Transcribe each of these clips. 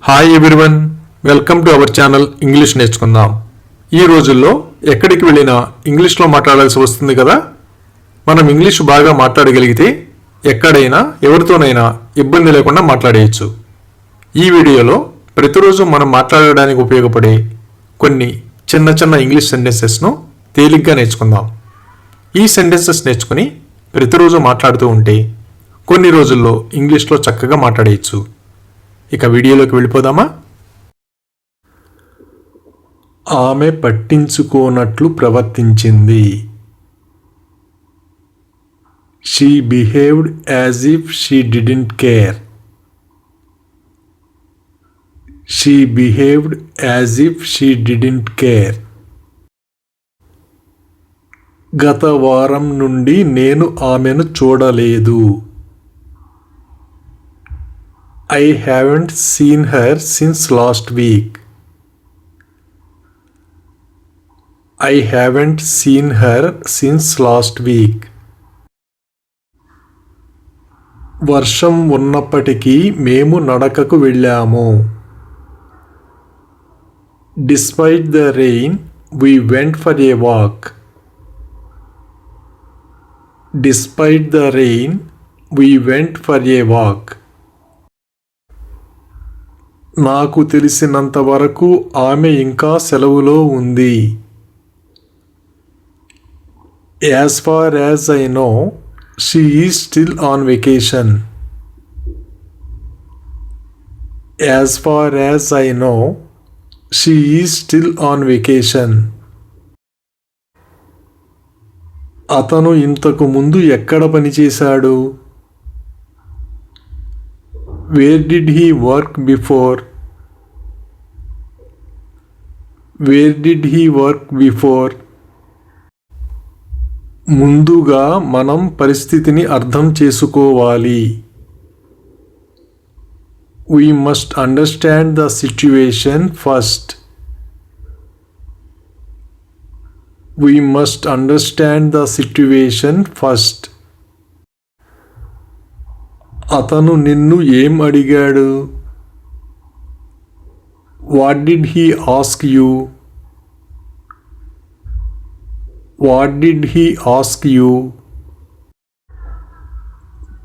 Hi everyone, welcome to our channel English నేర్చుకుందాం. ఈ రోజుల్లో ఎక్కడికి వెళ్ళినా ఇంగ్లీష్లో మాట్లాడాల్సి వస్తుంది కదా. మనం ఇంగ్లీష్ బాగా మాట్లాడగలిగితే ఎక్కడైనా ఎవరితోనైనా ఇబ్బంది లేకుండా మాట్లాడేయచ్చు. ఈ వీడియోలో ప్రతిరోజు మనం మాట్లాడడానికి ఉపయోగపడే కొన్ని చిన్న చిన్న ఇంగ్లీష్ సెంటెన్సెస్ను తేలిగ్గా నేర్చుకుందాం. ఈ సెంటెన్సెస్ నేర్చుకుని ప్రతిరోజు మాట్లాడుతూ ఉంటే కొన్ని రోజుల్లో ఇంగ్లీష్లో చక్కగా మాట్లాడేయచ్చు. ఇక వీడియోలోకి వెళ్ళిపోదామా. ఆమె పట్టించుకోనట్లు ప్రవర్తించింది. She behaved as if she didn't care. She behaved as if she didn't care. గత వారం నుండి నేను ఆమెను చూడలేదు. I haven't seen her since last week. I haven't seen her since last week. వర్షం ఉన్నప్పటికీ మేము నడకకు వెళ్ళాము. Despite the rain, we went for a walk. Despite the rain, we went for a walk. నాకు తెలిసినంత వరకు ఆమె ఇంకా సెలవులో ఉంది. As far as I know, she is still on vacation. As far as I know, she is still on vacation. అతను ఇంతకు ముందు ఎక్కడ పనిచేశాడు? Where did he work before? Where did he work before? ముందుగా మనం పరిస్థితిని అర్థం చేసుకోవాలి. We must understand the situation first. We must understand the situation first. అతను నిన్ను ఏం అడిగాడు? What did he ask you? What did he ask you?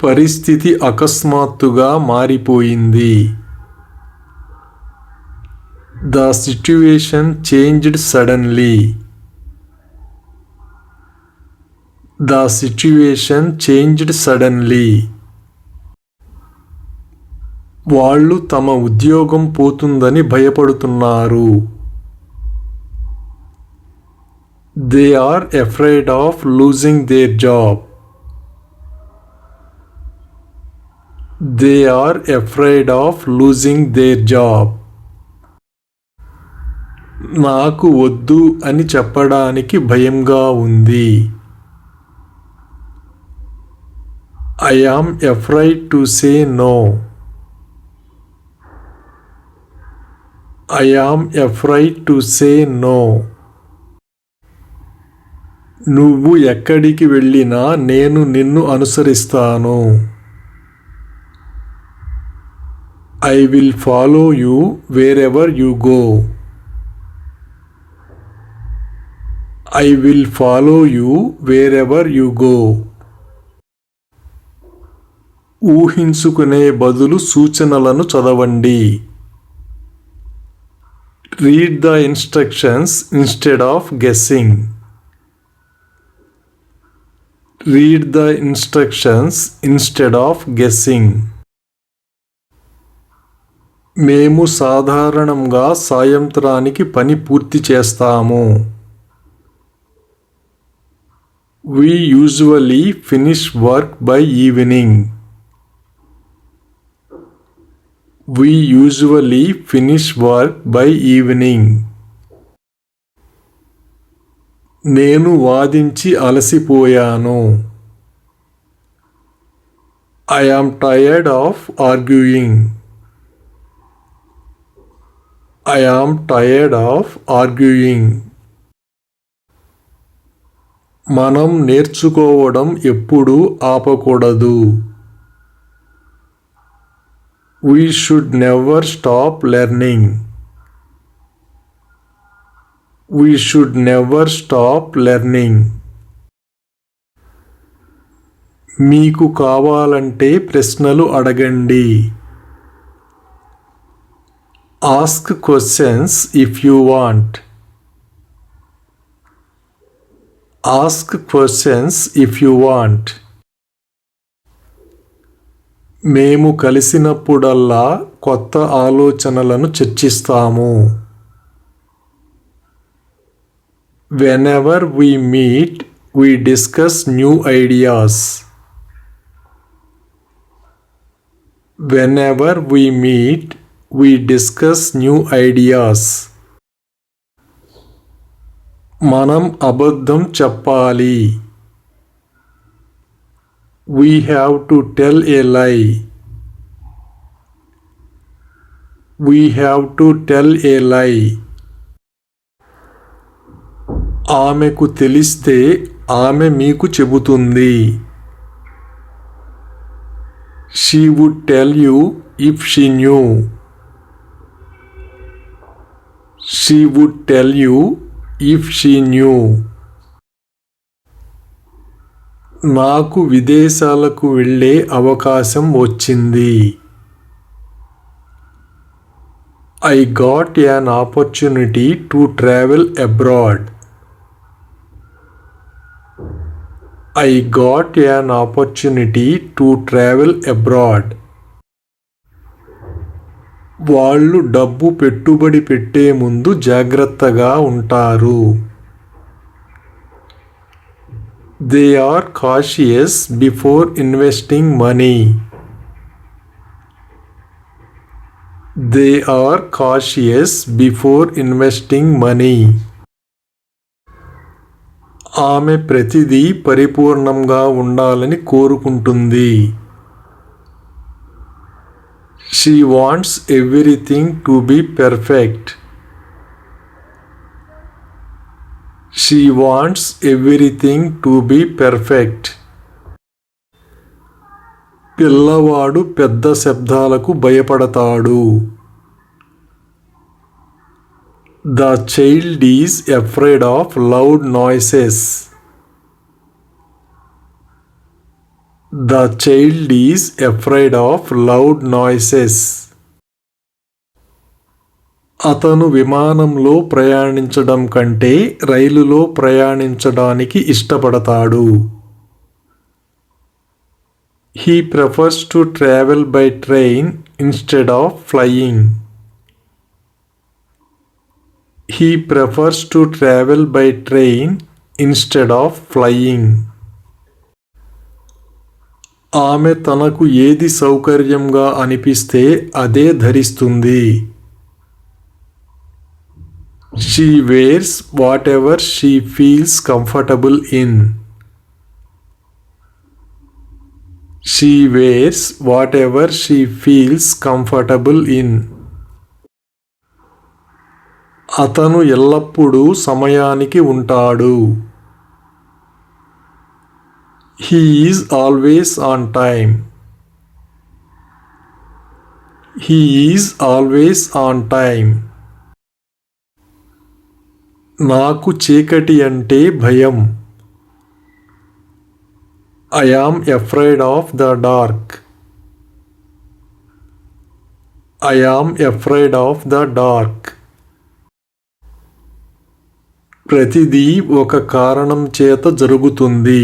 పరిస్థితి అకస్మాత్తుగా మారిపోయింది. The situation changed suddenly. The situation changed suddenly. వాళ్ళు తమ ఉద్యోగం పోతుందని భయపడుతున్నారు. They are afraid of losing their job. They are afraid of losing their job. నాకు వద్దు అని చెప్పడానికి భయంగా ఉంది. I am afraid to say no. I am afraid to say no. నువ్వు ఎక్కడికి వెళ్ళినా నేను నిన్ను అనుసరిస్తాను. I will follow you wherever you go. I will follow you wherever you go. ఊహించుకునే బదులు సూచనలను చదవండి. Read the instructions instead of guessing. Read the instructions instead of guessing. మేము సాధారణంగా సాయంత్రానికి పని పూర్తి చేస్తాము. We usually finish work by evening. We usually finish work by evening. నేను వాదించి అలసిపోయాను. I am tired of arguing. I am tired of arguing. మనం నేర్చుకోవడం ఎప్పుడూ ఆపకూడదు. We should never stop learning. We should never stop learning. మీకు కావాలంటే ప్రశ్నలు అడగండి. Ask questions if you want. Ask questions if you want. మేము కలిసినప్పుడల్లా కొత్త ఆలోచనలను చర్చిస్తాము. Whenever we meet, we discuss new ideas. Whenever we meet, we discuss new ideas. మనం అబద్ధం చెప్పాలి. We have to tell a lie. We have to tell a lie. ఆమెకు తెలిస్తే ఆమె మీకు చెబుతుంది. She would tell you if she knew. She would tell you if she knew. నాకు విదేశాలకు వెళ్ళే అవకాశం వచ్చింది. I got an opportunity to travel abroad. I got an opportunity to travel abroad. వాళ్ళు డబ్బు పెట్టుబడి పెట్టే ముందు జాగ్రత్తగా ఉంటారు. They are cautious before investing money. They are cautious before investing money. ఆమె ప్రతిదీ పరిపూర్ణంగా ఉండాలని కోరుకుంటుంది. She wants everything to be perfect. She wants everything to be perfect. పిల్లవాడు పెద్ద శబ్దాలకు భయపడతాడు. The child is afraid of loud noises. The child is afraid of loud noises. అతను విమానంలో ప్రయాణించడం కంటే రైలులో ప్రయాణించడానికి ఇష్టపడతాడు. He prefers to travel by train instead of flying. He prefers to travel by train instead of flying. ఆమె తనకు ఏది సౌకర్యంగా అనిపిస్తే అదే ధరిస్తుంది. She wears whatever she feels comfortable in. She wears whatever she feels comfortable in. అతను ఎల్లప్పుడూ సమయానికి ఉంటాడు. He is always on time. He is always on time. నాకు చీకటి అంటే భయం. I am afraid of the dark. I am afraid of the dark. ప్రతిదీ ఒక కారణం చేత జరుగుతుంది.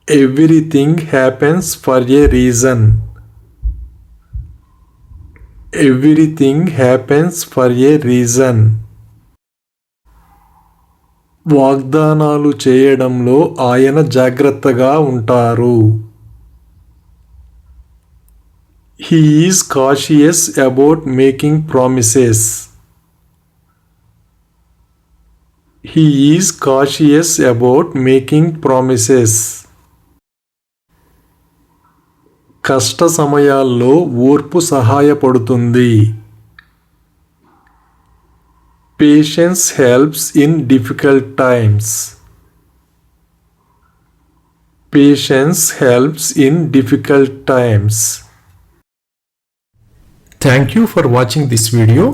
Everything happens for a reason. Everything happens for a reason. వాగ్దానాలు చేయడంలో ఆయన జాగ్రత్తగా ఉంటారు. He is cautious about making promises. He is cautious about making promises. కష్ట సమయాల్లో ఓర్పు సహాయపడుతుంది. Patience helps in difficult times. Patience helps in difficult times. Thank you for watching this video.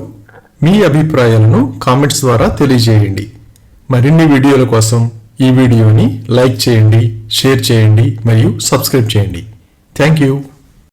మీ అభిప్రాయాలను కామెంట్స్ ద్వారా తెలియజేయండి. మరిన్ని వీడియోల కోసం ఈ వీడియోని లైక్ చేయండి, షేర్ చేయండి మరియు సబ్స్క్రైబ్ చేయండి. Thank you.